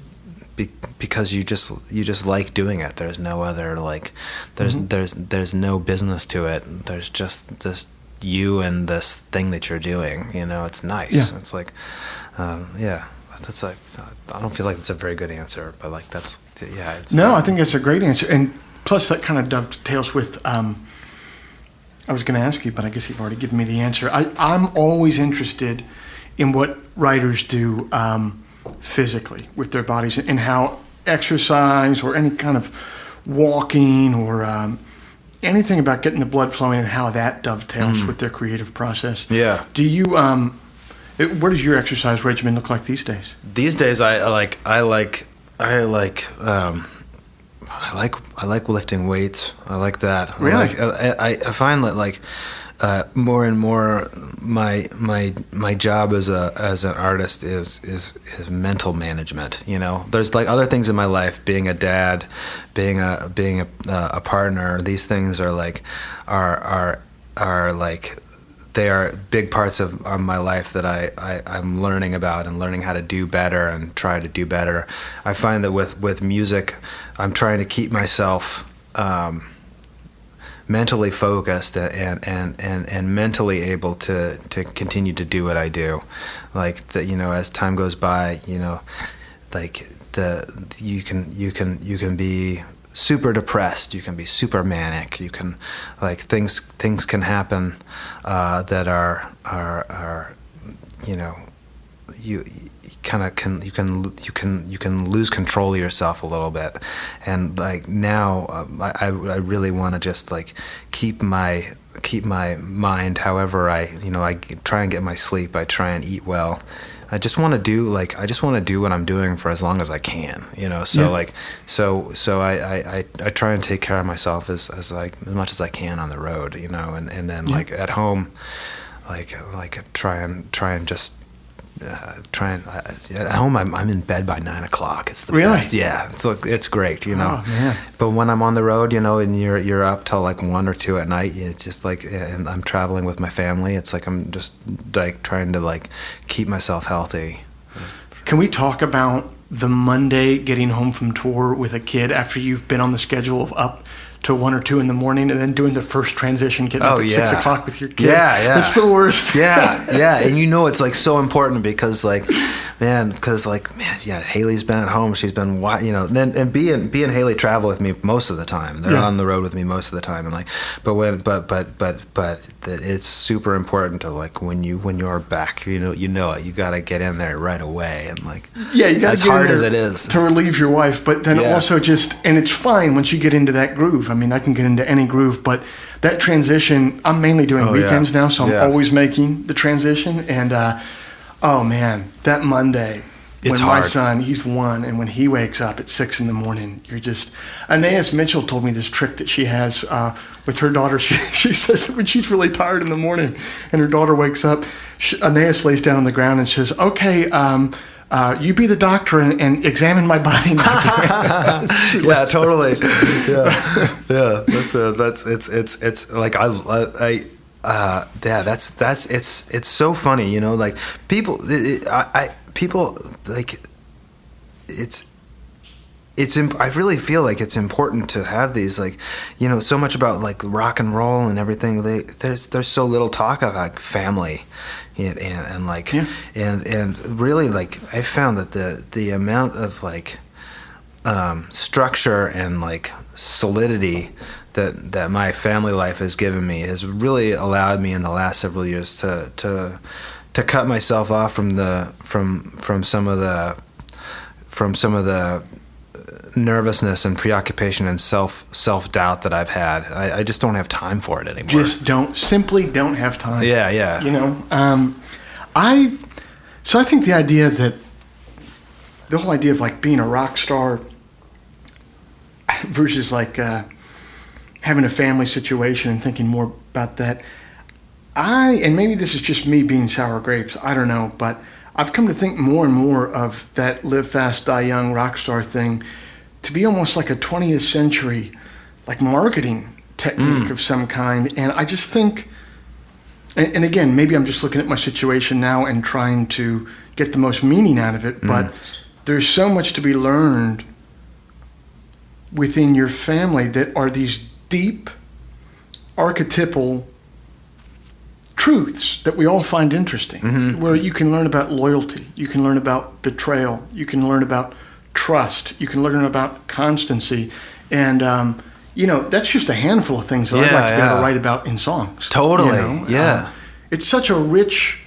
you just like doing it. There's no other, like, there's no business to it. There's just this, you and this thing that you're doing, you know. It's nice. It's like, that's like, I don't feel like it's a very good answer, but like, that's, it's, no, I think that's a great answer. And plus that kind of dovetails with, I was going to ask you, but I guess you've already given me the answer. I'm always interested in what writers do physically with their bodies, and how exercise or any kind of walking or anything about getting the blood flowing and how that dovetails with their creative process. Yeah. Do you, what does your exercise regimen look like these days? These days, I like lifting weights. I like that. Really? I find that, like, more and more my job as an artist is mental management. You know, there's like other things in my life, being a dad, being a partner. These things are like they are big parts of my life that I'm learning about and learning how to do better and try to do better. I find that with music, I'm trying to keep myself mentally focused and mentally able to continue to do what I do. Like, that, you know, as time goes by, you know, like, you can be super depressed, you can be super manic, you can, like, things can happen that are you know, you can lose control of yourself a little bit. And like, now I really want to just, like, keep my mind, however I try and get my sleep, I try and eat well. I just want to do what I'm doing for as long as I can, you know. So like, so I try and take care of myself as much as I can on the road, you know, and then like at home, like try and just at home I'm in bed by 9 o'clock. It's the best. Yeah, it's great, you know. Oh, man. But when I'm on the road, you know, and you're up till like 1 or 2 at night, you just like, and I'm traveling with my family, it's like I'm just like trying to like keep myself healthy. Can we talk about the Monday getting home from tour with a kid after you've been on the schedule of up to 1 or 2 in the morning, and then doing the first transition, getting up at 6 o'clock with your kid? Yeah. It's the worst. Yeah. And you know, it's like so important, because like man, because Haley's been at home. She's been, and B and Haley travel with me most of the time. They're on the road with me most of the time, and it's super important to when you're back, you got to get in there right away, and you got as hard as it is to relieve your wife, but then also and it's fine once you get into that groove. I mean, I can get into any groove, but that transition, I'm mainly doing weekends now, so I'm always making the transition. And oh man, that Monday when my son, he's 1, and when he wakes up at 6 a.m, you're just. Anais Mitchell told me this trick that she has with her daughter. She says that when she's really tired in the morning and her daughter wakes up, Anais lays down on the ground and says, "Okay, you be the doctor and examine my body." Yeah, totally. Yeah. It's like it's so funny, people. People I really feel like it's important to have these, so much about rock and roll and everything. There's so little talk of family, and really I found that the amount of structure and solidity that my family life has given me has really allowed me in the last several years to cut myself off from some of the nervousness and preoccupation and self-doubt that I've had. I just don't have time for it anymore. Simply don't have time. Yeah. So I think the whole idea of being a rock star versus having a family situation and thinking more about that. And maybe this is just me being sour grapes, I don't know, but I've come to think more and more of that live fast, die young rock star thing to be almost like a 20th century marketing technique of some kind. And I just think, and again, maybe I'm just looking at my situation now and trying to get the most meaning out of it, but there's so much to be learned within your family that are these deep archetypal truths that we all find interesting, where you can learn about loyalty, you can learn about betrayal, you can learn about trust, you can learn about constancy, and that's just a handful of things that I'd like to be able to write about in songs. Totally, it's such a rich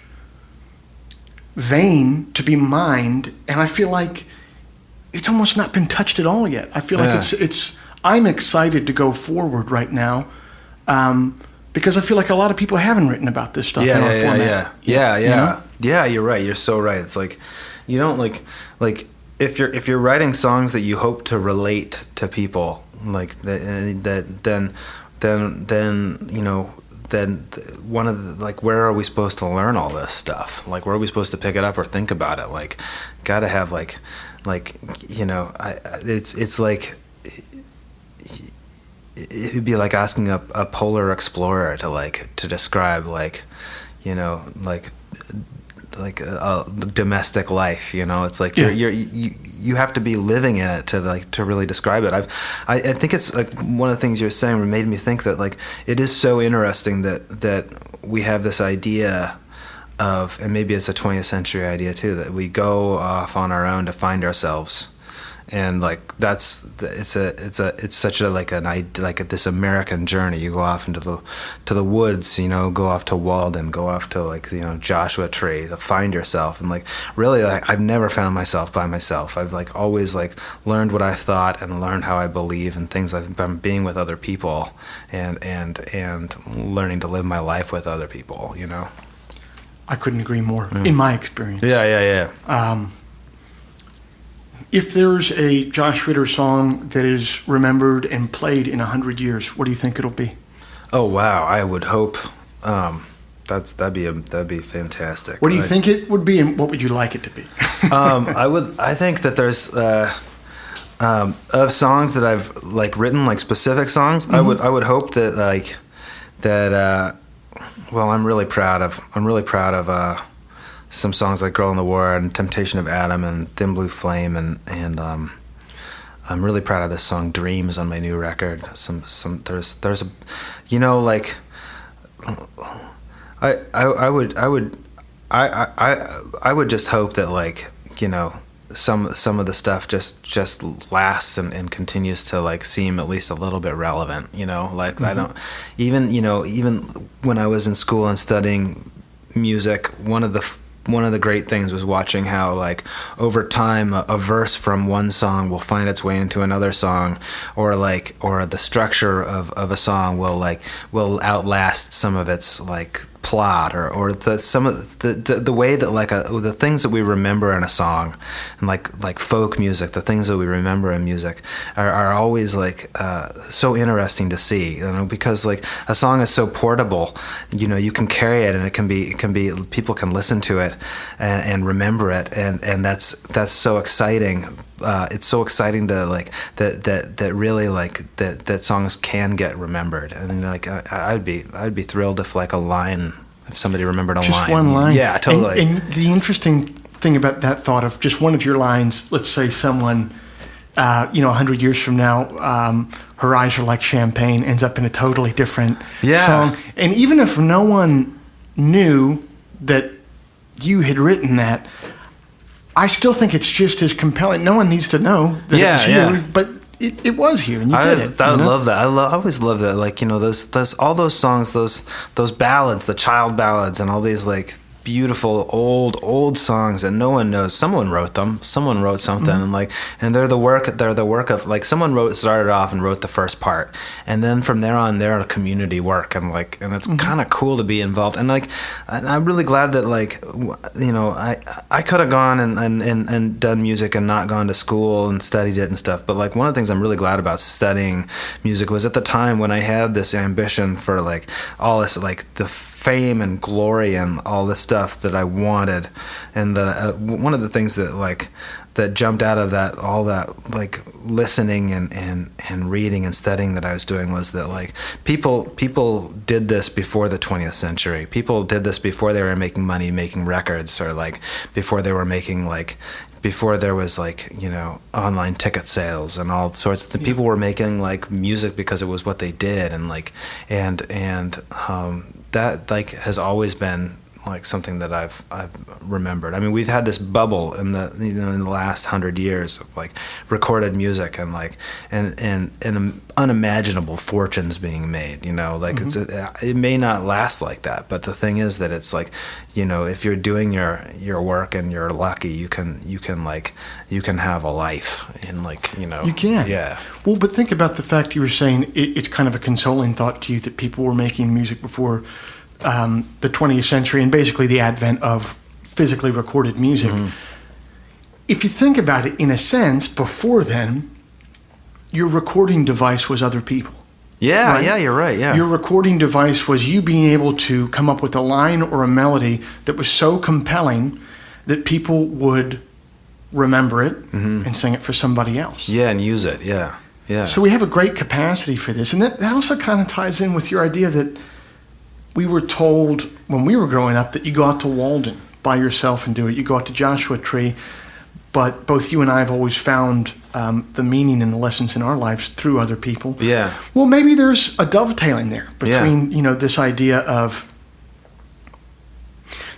vein to be mined, and I feel like it's almost not been touched at all yet. I feel like I'm excited to go forward right now. Because I feel like a lot of people haven't written about this stuff in our format. Yeah, you're right. You're so right. It's you don't if you're writing songs that you hope to relate to people, then one of the, where are we supposed to learn all this stuff? Where are we supposed to pick it up or think about it? Gotta have it's it'd be like asking a polar explorer to describe a domestic life. It's you have to be living in it to really describe it. I think it's one of the things you're saying made me think that it is so interesting that we have this idea of, and maybe it's a 20th century idea too, that we go off on our own to find ourselves. And it's such a this American journey. You go off into the woods, go off to Walden, go off to Joshua Tree to find yourself. And really I've never found myself by myself. I've always learned what I thought and learned how I believe and things by being with other people and learning to live my life with other people. I couldn't agree more. In my experience. Yeah. If there's a Josh Ritter song that is remembered and played in 100 years, what do you think it'll be? Oh wow! I would hope that'd be fantastic. What do you think it would be, and what would you like it to be? I think that there's of songs that I've written specific songs. I would hope that well, I'm really proud of some songs like Girl in the War and Temptation of Adam and Thin Blue Flame and I'm really proud of this song Dreams on my new record. There's a I would just hope that you know, some of the stuff just lasts and continues to like seem at least a little bit relevant, you know, like I don't even when I was in school and studying music, one of the great things was watching how like over time a verse from one song will find its way into another song, or the structure of a song will outlast some of its like plot, or some of the way that like the things that we remember in a song, and like folk music, the things that we remember in music are always like so interesting to see, you know, because like a song is so portable, you know, you can carry it, and it can be people can listen to it and remember it, and that's so exciting. It's so exciting to like that really like that songs can get remembered, and like I'd be thrilled if like a line, if somebody remembered a line. Just one line. Yeah, totally. And the interesting thing about that thought of just one of your lines, let's say someone, 100 years from now, her eyes are like champagne, ends up in a totally different song. And even if no one knew that you had written that, I still think it's just as compelling. No one needs to know that it's you, but it was you, and you did it. I love that. I always love that. Like, you know, those all those songs, those ballads, the child ballads, and all these like beautiful old songs that no one knows. Someone wrote them. Someone wrote something, and they're the work of like someone started off and wrote the first part, and then from there on they're a community work, and it's kind of cool to be involved. And like I'm really glad that like, you know, I could have gone and done music and not gone to school and studied it and stuff, but like one of the things I'm really glad about studying music was at the time when I had this ambition for like all this like the fame and glory and all this stuff that I wanted, and one of the things that jumped out of that, all that like listening and reading and studying that I was doing, was that like people did this before the 20th century. People did this before they were making money making records, or like before they were making like before there was like, you know, online ticket sales and all sorts of people were making like music because it was what they did, and like and that like has always been like something that I've remembered. I mean, we've had this bubble in the last 100 years of like recorded music and like and unimaginable fortunes being made. You know, like it may not last like that, but the thing is that it's like, you know, if you're doing your work and you're lucky, you can have a life, and like, you know, you can. Yeah. Well, but think about the fact you were saying it's kind of a consoling thought to you that people were making music before the 20th century and basically the advent of physically recorded music. If you think about it, in a sense, before then, your recording device was other people. Yeah, right? Yeah, you're right, yeah. Your recording device was you being able to come up with a line or a melody that was so compelling that people would remember it and sing it for somebody else. Yeah, and use it, yeah. So we have a great capacity for this. And that also kind of ties in with your idea that we were told when we were growing up that you go out to Walden by yourself and do it. You go out to Joshua Tree. But both you and I have always found the meaning and the lessons in our lives through other people. Yeah. Well, maybe there's a dovetailing there between, you know, this idea of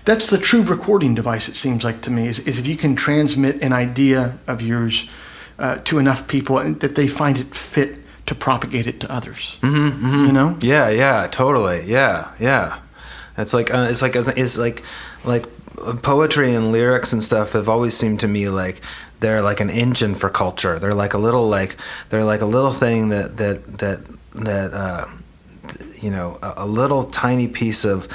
that's the true recording device, it seems like to me, is if you can transmit an idea of yours to enough people and that they find it fit to propagate it to others. You know? Yeah, totally. Yeah. It's like poetry and lyrics and stuff have always seemed to me like they're like an engine for culture. They're like a little thing that you know, a little tiny piece of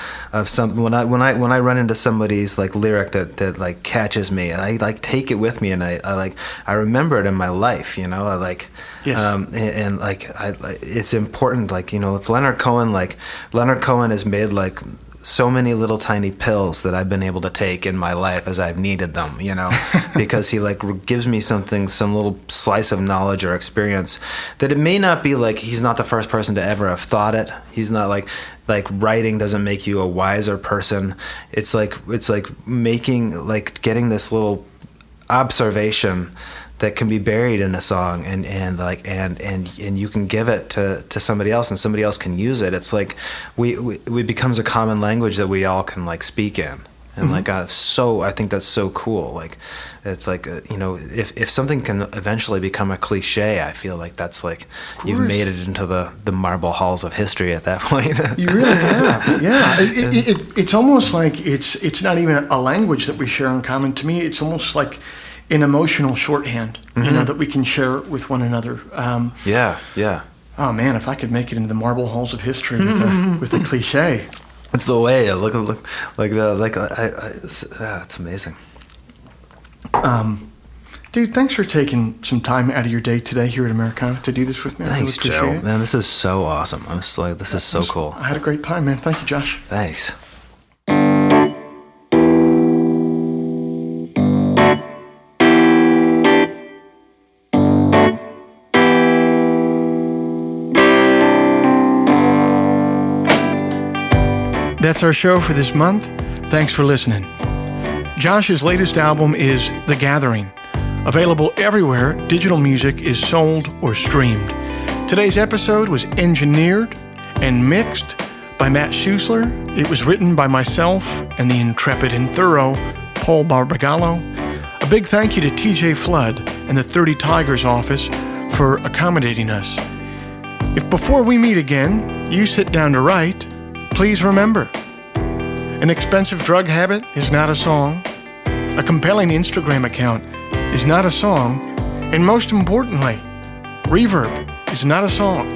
something. When I run into somebody's like lyric that like catches me, and I like take it with me, and I remember it in my life. You know, I like. Yes. And like it's important. Like, you know, if Leonard Cohen has made like so many little tiny pills that I've been able to take in my life as I've needed them, you know, because he like gives me some little slice of knowledge or experience that it may not be like he's not the first person to ever have thought it. He's not like writing doesn't make you a wiser person. It's like making like getting this little observation that can be buried in a song and you can give it to somebody else and somebody else can use it. It's like we becomes a common language that we all can like speak in. And like, I think that's so cool. Like, it's like, if something can eventually become a cliche, I feel like that's like, you've made it into the marble halls of history at that point. You really have, yeah. It's almost like it's not even a language that we share in common. To me, it's almost like an emotional shorthand, that we can share with one another. Yeah. Oh man, if I could make it into the marble halls of history with a cliche. It's the way it's amazing. Dude, thanks for taking some time out of your day today here at Americana to do this with me. Thanks, I really appreciate Joe. it. Man, this is so awesome. I'm just like, this is so cool. I had a great time, man. Thank you, Josh. Thanks. That's our show for this month. Thanks for listening. Josh's latest album is The Gathering. Available everywhere digital music is sold or streamed. Today's episode was engineered and mixed by Matt Schusler. It was written by myself and the intrepid and thorough Paul Barbagallo. A big thank you to TJ Flood and the 30 Tigers office for accommodating us. If before we meet again, you sit down to write, please remember, an expensive drug habit is not a song, a compelling Instagram account is not a song, and most importantly, reverb is not a song.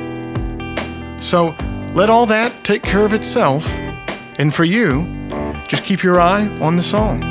So let all that take care of itself, and for you, just keep your eye on the song.